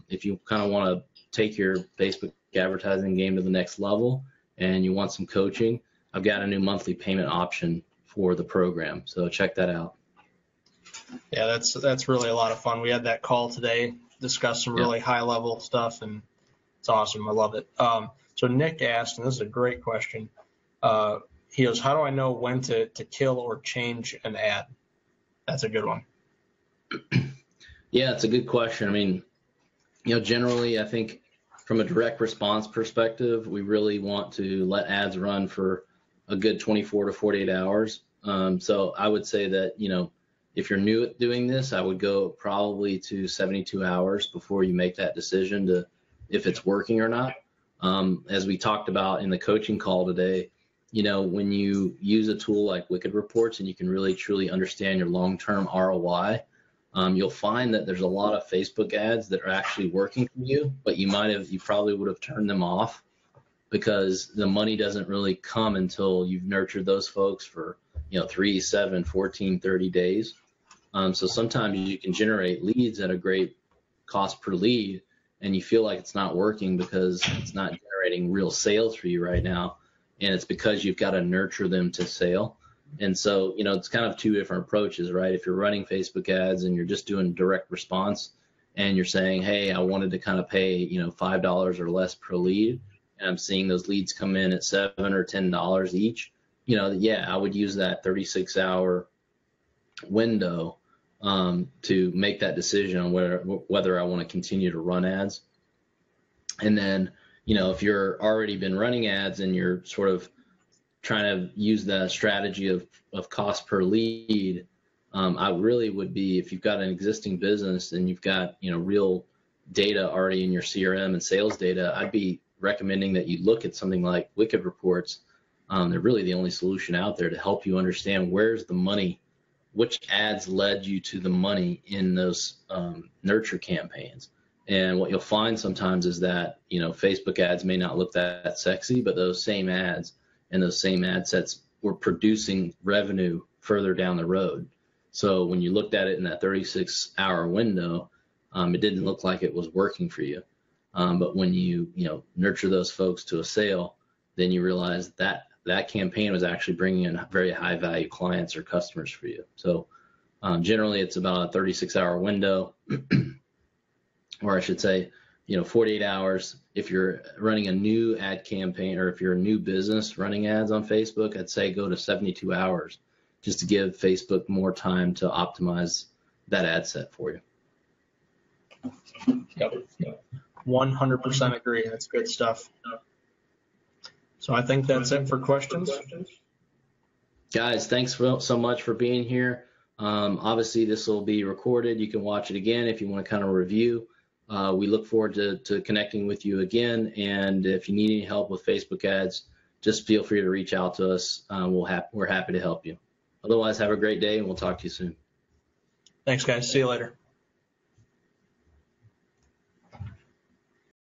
if you kind of want to take your Facebook advertising game to the next level and you want some coaching, I've got a new monthly payment option for the program. So check that out. Yeah, that's really a lot of fun. We had that call today, discussed some really high level stuff, and it's awesome. I love it. So Nick asked, and this is a great question. He goes, how do I know when to kill or change an ad? That's a good one. Yeah, it's a good question. I mean, generally, I think from a direct response perspective, we really want to let ads run for a good 24 to 48 hours. So I would say that, if you're new at doing this, I would go probably to 72 hours before you make that decision to if it's working or not. As we talked about in the coaching call today, when you use a tool like Wicked Reports and you can really truly understand your long-term ROI, you'll find that there's a lot of Facebook ads that are actually working for you, but you probably would have turned them off because the money doesn't really come until you've nurtured those folks for 3, 7, 14, 30 days. So sometimes you can generate leads at a great cost per lead and you feel like it's not working because it's not generating real sales for you right now. And it's because you've got to nurture them to sale. And so, it's kind of two different approaches, right? If you're running Facebook ads and you're just doing direct response and you're saying, hey, I wanted to kind of pay, $5 or less per lead, and I'm seeing those leads come in at $7 or $10 each, I would use that 36-hour window to make that decision on whether I want to continue to run ads. And then, if you're already been running ads and you're sort of trying to use the strategy of cost per lead, I really would be, if you've got an existing business and you've got, real data already in your CRM and sales data, I'd be recommending that you look at something like Wicked Reports. They're really the only solution out there to help you understand where's the money, which ads led you to the money in those nurture campaigns. And what you'll find sometimes is that, Facebook ads may not look that sexy, but those same ads and those same ad sets were producing revenue further down the road. So when you looked at it in that 36-hour window, it didn't look like it was working for you. But when you, nurture those folks to a sale, then you realize that that campaign was actually bringing in very high value clients or customers for you. So generally it's about a 36-hour window, or I should say, 48 hours. If you're running a new ad campaign or if you're a new business running ads on Facebook, I'd say go to 72 hours just to give Facebook more time to optimize that ad set for you. Yep. 100% agree. That's good stuff. So I think that's it for questions. Guys, thanks so much for being here. Obviously, this will be recorded. You can watch it again if you want to kind of review. We look forward to connecting with you again. And if you need any help with Facebook ads, just feel free to reach out to us. We're happy to help you. Otherwise, have a great day, and we'll talk to you soon. Thanks, guys. See you later.